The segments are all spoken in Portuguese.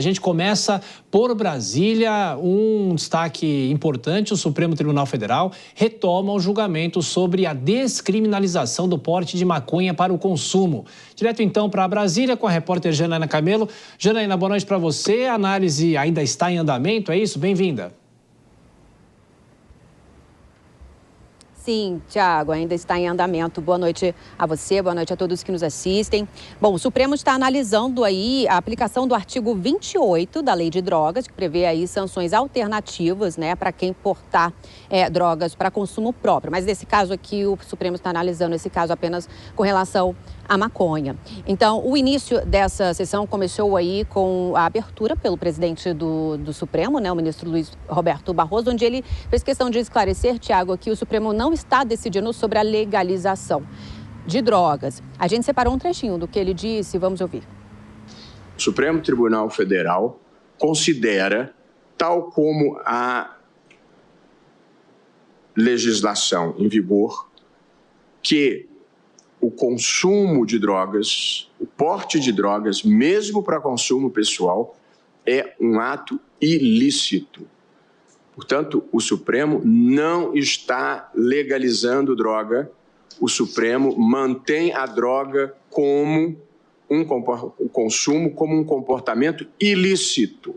A gente começa por Brasília, um destaque importante: o Supremo Tribunal Federal retoma o julgamento sobre a descriminalização do porte de maconha para o consumo. Direto então para Brasília com a repórter Janaína Camelo. Janaína, boa noite para você. A análise ainda está em andamento, é isso? Bem-vinda. Sim, Tiago, ainda está em andamento. Boa noite a você, boa noite a todos que nos assistem. Bom, o Supremo está analisando aí a aplicação do artigo 28 da Lei de Drogas, que prevê aí sanções alternativas, né, para quem portar drogas para consumo próprio. Mas nesse caso aqui, o Supremo está analisando esse caso apenas com relação à maconha. Então, o início dessa sessão começou aí com a abertura pelo presidente do Supremo, né, o ministro Luiz Roberto Barroso, onde ele fez questão de esclarecer, Tiago, que o Supremo não está decidindo sobre a legalização de drogas. A gente separou um trechinho do que ele disse, vamos ouvir. O Supremo Tribunal Federal considera, tal como a legislação em vigor, que o consumo de drogas, o porte de drogas, mesmo para consumo pessoal, é um ato ilícito. Portanto, o Supremo não está legalizando droga. O Supremo mantém a droga como o consumo como um comportamento ilícito.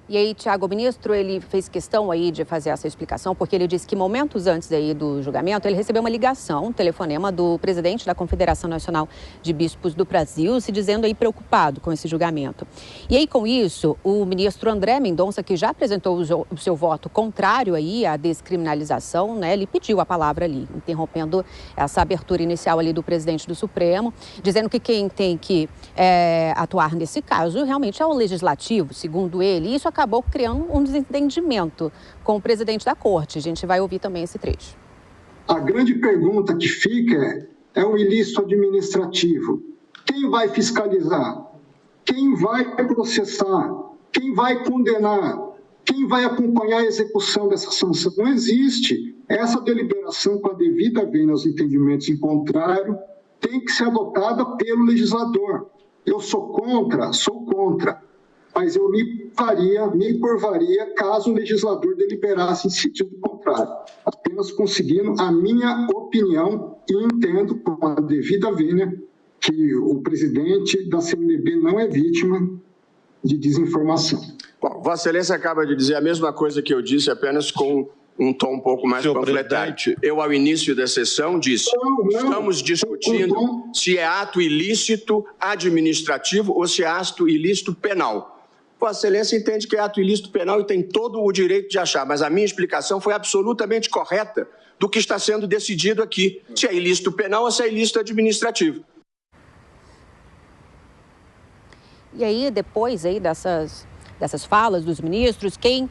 E aí, Tiago, o ministro, ele fez questão aí de fazer essa explicação, porque ele disse que momentos antes aí do julgamento, ele recebeu uma ligação, um telefonema do presidente da Confederação Nacional de Bispos do Brasil, se dizendo aí preocupado com esse julgamento. E aí, com isso, o ministro André Mendonça, que já apresentou o seu voto contrário aí à descriminalização, né, ele pediu a palavra ali, interrompendo essa abertura inicial ali do presidente do Supremo, dizendo que quem tem que atuar nesse caso realmente é o legislativo, segundo ele. E isso acabou criando um desentendimento com o presidente da corte. A gente vai ouvir também esse trecho. A grande pergunta que fica é o ilícito administrativo. Quem vai fiscalizar? Quem vai processar? Quem vai condenar? Quem vai acompanhar a execução dessa sanção? Não existe. Essa deliberação, com a devida vênia aos entendimentos em contrário, tem que ser adotada pelo legislador. Eu sou contra, mas eu me curvaria caso o legislador deliberasse em sentido contrário, apenas conseguindo a minha opinião e entendo com a devida vênia que o presidente da CNBB não é vítima de desinformação. Bom, Vossa Excelência acaba de dizer a mesma coisa que eu disse, apenas com um tom um pouco mais panfletário. Eu, ao início da sessão, disse, estamos discutindo se é ato ilícito administrativo ou se é ato ilícito penal. Vossa Excelência entende que é ato ilícito penal e tem todo o direito de achar, mas a minha explicação foi absolutamente correta do que está sendo decidido aqui, se é ilícito penal ou se é ilícito administrativo. E aí, depois aí dessas falas dos ministros, quem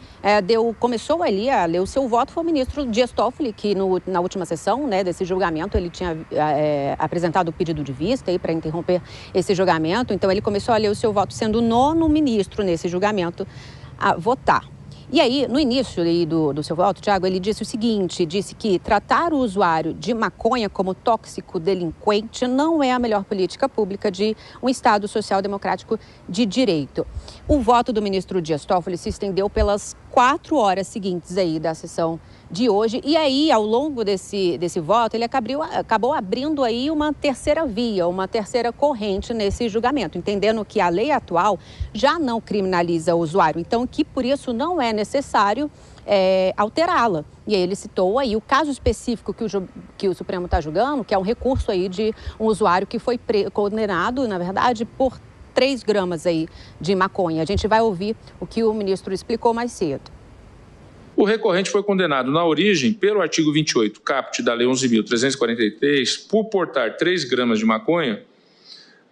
começou ali a ler o seu voto foi o ministro Dias Toffoli, que na última sessão, né, desse julgamento, ele tinha apresentado o pedido de vista para interromper esse julgamento. Então, ele começou a ler o seu voto, sendo o nono ministro nesse julgamento a votar. E aí, no início do seu voto, Tiago, ele disse o seguinte, disse que tratar o usuário de maconha como tóxico delinquente não é a melhor política pública de um Estado social-democrático de direito. O voto do ministro Dias Toffoli se estendeu pelas 4 horas seguintes aí da sessão de hoje. E aí, ao longo desse voto, ele acabou abrindo aí uma terceira via, uma terceira corrente nesse julgamento, entendendo que a lei atual já não criminaliza o usuário, então que por isso não é necessário alterá-la. E aí ele citou aí o caso específico que o Supremo está julgando, que é um recurso aí de um usuário que foi condenado, na verdade, por 3 gramas aí de maconha. A gente vai ouvir o que o ministro explicou mais cedo. O recorrente foi condenado na origem pelo artigo 28, caput da Lei 11.343, por portar 3 gramas de maconha,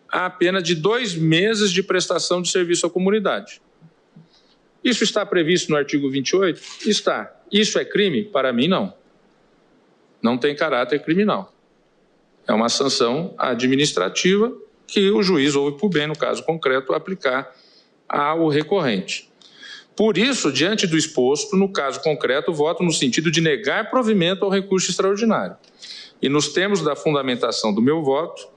a pena de 2 meses de prestação de serviço à comunidade. Isso está previsto no artigo 28? Está. Isso é crime? Para mim, não. Não tem caráter criminal. É uma sanção administrativa que o juiz ouve por bem, no caso concreto, aplicar ao recorrente. Por isso, diante do exposto, no caso concreto, voto no sentido de negar provimento ao recurso extraordinário. E nos termos da fundamentação do meu voto,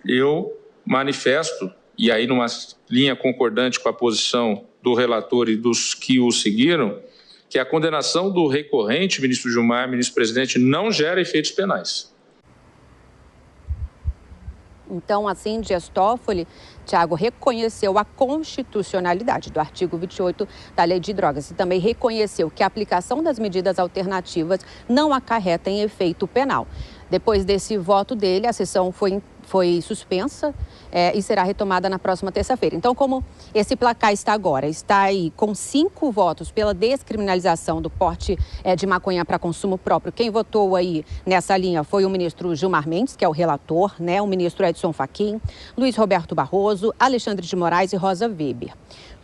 eu manifesto e aí numa linha concordante com a posição do relator e dos que o seguiram, que a condenação do recorrente, ministro Gilmar, ministro-presidente, não gera efeitos penais. Então, assim, Dias Toffoli, Tiago, reconheceu a constitucionalidade do artigo 28 da Lei de Drogas e também reconheceu que a aplicação das medidas alternativas não acarreta em efeito penal. Depois desse voto dele, a sessão foi suspensa e será retomada na próxima terça-feira. Então, como esse placar está agora, está aí com 5 votos pela descriminalização do porte de maconha para consumo próprio. Quem votou aí nessa linha foi o ministro Gilmar Mendes, que é o relator, né? O ministro Edson Fachin, Luiz Roberto Barroso, Alexandre de Moraes e Rosa Weber.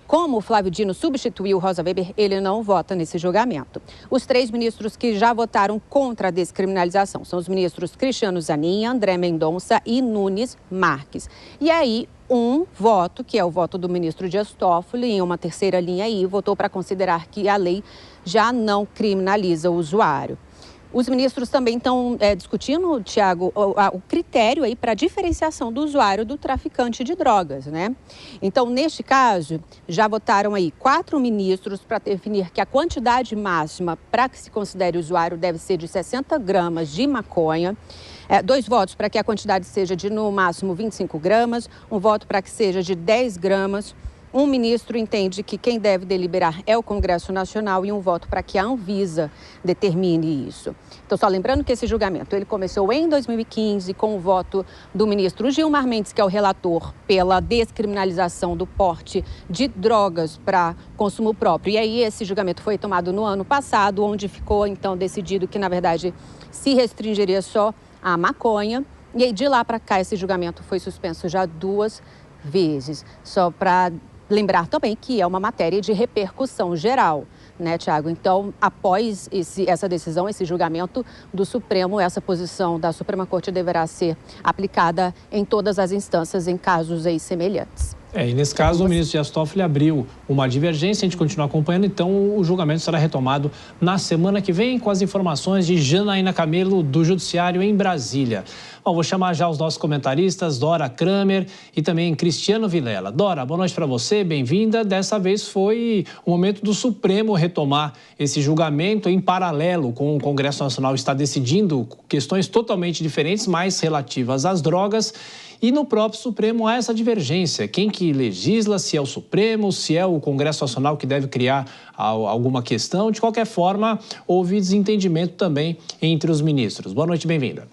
Como o Flávio Dino substituiu Rosa Weber, ele não vota nesse julgamento. Os 3 ministros que já votaram contra a descriminalização são os ministros Cristiano Zanin, André Mendonça e Nunes Marques. E aí, um voto, que é o voto do ministro Dias Toffoli, em uma terceira linha aí, votou para considerar que a lei já não criminaliza o usuário. Os ministros também estão discutindo, Tiago, o critério aí para a diferenciação do usuário do traficante de drogas, né? Então, neste caso, já votaram aí 4 ministros para definir que a quantidade máxima para que se considere usuário deve ser de 60 gramas de maconha. 2 votos para que a quantidade seja de, no máximo, 25 gramas. 1 voto para que seja de 10 gramas. Um ministro entende que quem deve deliberar é o Congresso Nacional e 1 voto para que a Anvisa determine isso. Então, só lembrando que esse julgamento ele começou em 2015 com o voto do ministro Gilmar Mendes, que é o relator pela descriminalização do porte de drogas para consumo próprio. E aí esse julgamento foi tomado no ano passado, onde ficou então decidido que, na verdade, se restringiria só à maconha. E aí de lá para cá esse julgamento foi suspenso já 2 vezes. Só para lembrar também que é uma matéria de repercussão geral, né, Tiago? Então, após essa decisão, esse julgamento do Supremo, essa posição da Suprema Corte deverá ser aplicada em todas as instâncias em casos aí semelhantes. E nesse caso, o ministro Dias Toffoli abriu uma divergência, a gente continua acompanhando, então o julgamento será retomado na semana que vem com as informações de Janaína Camelo, do Judiciário em Brasília. Bom, vou chamar já os nossos comentaristas, Dora Kramer e também Cristiano Vilela. Dora, boa noite para você, bem-vinda. Dessa vez foi o momento do Supremo retomar esse julgamento em paralelo com o Congresso Nacional está decidindo questões totalmente diferentes, mais relativas às drogas. E no próprio Supremo há essa divergência. Quem que legisla, se é o Supremo, se é o Congresso Nacional que deve criar alguma questão. De qualquer forma, houve desentendimento também entre os ministros. Boa noite, bem-vinda.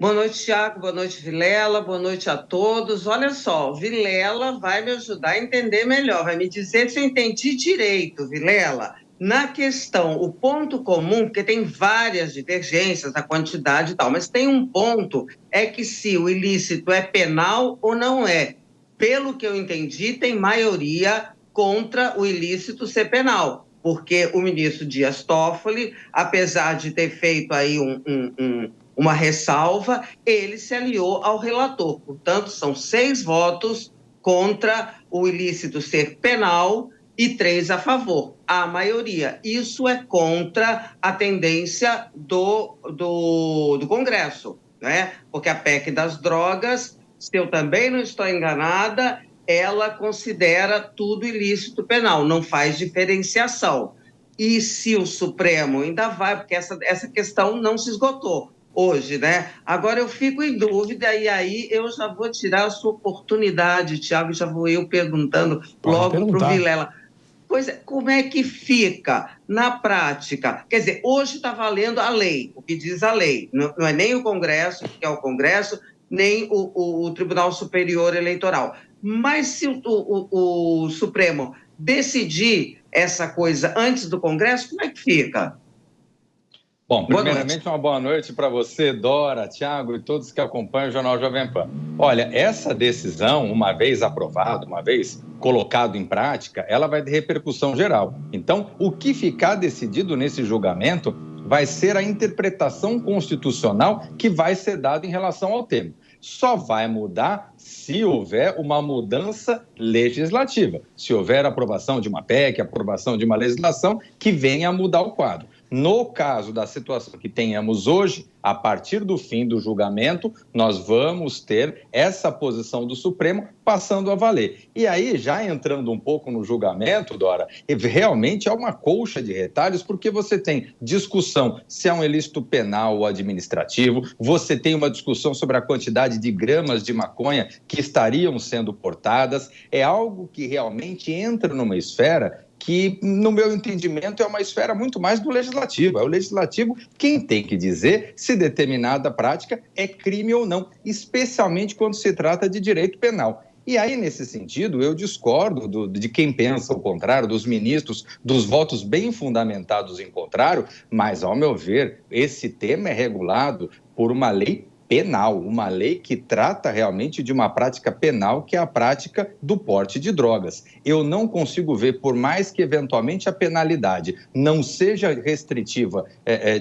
Boa noite, Tiago. Boa noite, Vilela. Boa noite a todos. Olha só, Vilela vai me ajudar a entender melhor, vai me dizer se eu entendi direito, Vilela. Na questão, o ponto comum, porque tem várias divergências da quantidade e tal, mas tem um ponto, é que se o ilícito é penal ou não é. Pelo que eu entendi, tem maioria contra o ilícito ser penal, porque o ministro Dias Toffoli, apesar de ter feito aí uma ressalva, ele se aliou ao relator. Portanto, são 6 votos contra o ilícito ser penal e 3 a favor, a maioria. Isso é contra a tendência do Congresso, né? Porque a PEC das drogas, se eu também não estou enganada, ela considera tudo ilícito penal, não faz diferenciação. E se o Supremo ainda vai, porque essa questão não se esgotou hoje, né? Agora eu fico em dúvida e aí eu já vou tirar a sua oportunidade, Tiago, já vou eu perguntando logo para o Vilela. Pois é, como é que fica na prática? Quer dizer, hoje está valendo a lei, o que diz a lei. Não é nem o Congresso, que é o Congresso, nem o Tribunal Superior Eleitoral. Mas se o Supremo decidir essa coisa antes do Congresso, como é que fica? Bom, primeiramente uma boa noite para você, Dora, Tiago e todos que acompanham o Jornal Jovem Pan. Olha, essa decisão, uma vez aprovada, uma vez colocado em prática, ela vai ter repercussão geral. Então, o que ficar decidido nesse julgamento vai ser a interpretação constitucional que vai ser dada em relação ao tema. Só vai mudar se houver uma mudança legislativa, se houver aprovação de uma PEC, aprovação de uma legislação que venha a mudar o quadro. No caso da situação que tenhamos hoje, a partir do fim do julgamento, nós vamos ter essa posição do Supremo passando a valer. E aí, já entrando um pouco no julgamento, Dora, realmente é uma colcha de retalhos, porque você tem discussão se é um ilícito penal ou administrativo, você tem uma discussão sobre a quantidade de gramas de maconha que estariam sendo portadas, é algo que realmente entra numa esfera que, no meu entendimento, é uma esfera muito mais do legislativo. É o legislativo quem tem que dizer se determinada prática é crime ou não, especialmente quando se trata de direito penal. E aí, nesse sentido, eu discordo de quem pensa o contrário, dos ministros, dos votos bem fundamentados em contrário, mas, ao meu ver, esse tema é regulado por uma lei penal, uma lei que trata realmente de uma prática penal, que é a prática do porte de drogas. Eu não consigo ver, por mais que eventualmente a penalidade não seja restritiva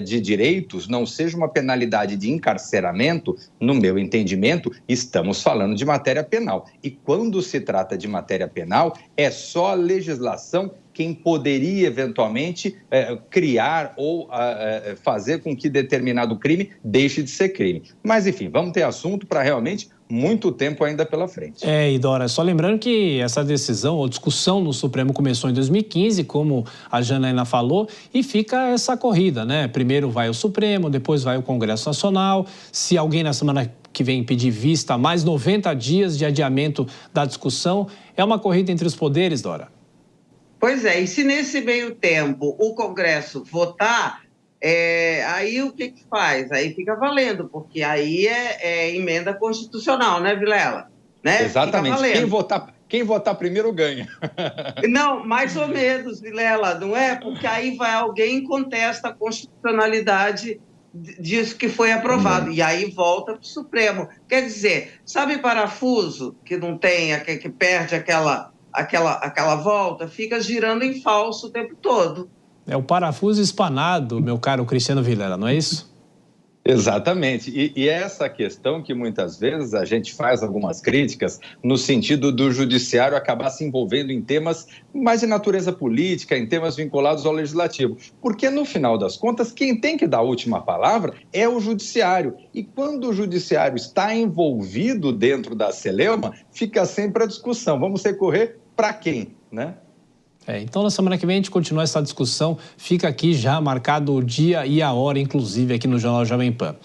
de direitos, não seja uma penalidade de encarceramento, no meu entendimento, estamos falando de matéria penal. E quando se trata de matéria penal, é só a legislação quem poderia, eventualmente, criar ou fazer com que determinado crime deixe de ser crime. Mas, enfim, vamos ter assunto para realmente muito tempo ainda pela frente. E Dora, só lembrando que essa decisão ou discussão no Supremo começou em 2015, como a Janaína falou, e fica essa corrida, né? Primeiro vai o Supremo, depois vai o Congresso Nacional. Se alguém na semana que vem pedir vista, mais 90 dias de adiamento da discussão. É uma corrida entre os poderes, Dora? Pois é, e se nesse meio tempo o Congresso votar, aí o que faz? Aí fica valendo, porque aí é emenda constitucional, né, Vilela? Né? Exatamente. Quem votar primeiro ganha. Não, mais ou menos, Vilela, não é? Porque aí vai alguém e contesta a constitucionalidade disso que foi aprovado, e aí volta para o Supremo. Quer dizer, sabe parafuso que não tem, que perde aquela volta, fica girando em falso o tempo todo. É o parafuso espanado, meu caro Cristiano Vilela, não é isso? Exatamente. E essa questão que muitas vezes a gente faz algumas críticas no sentido do judiciário acabar se envolvendo em temas mais de natureza política, em temas vinculados ao legislativo. Porque, no final das contas, quem tem que dar a última palavra é o judiciário. E quando o judiciário está envolvido dentro da celeuma, fica sempre a discussão. Vamos recorrer para quem, né? Então, na semana que vem, a gente continua essa discussão. Fica aqui já marcado o dia e a hora, inclusive, aqui no Jornal Jovem Pan.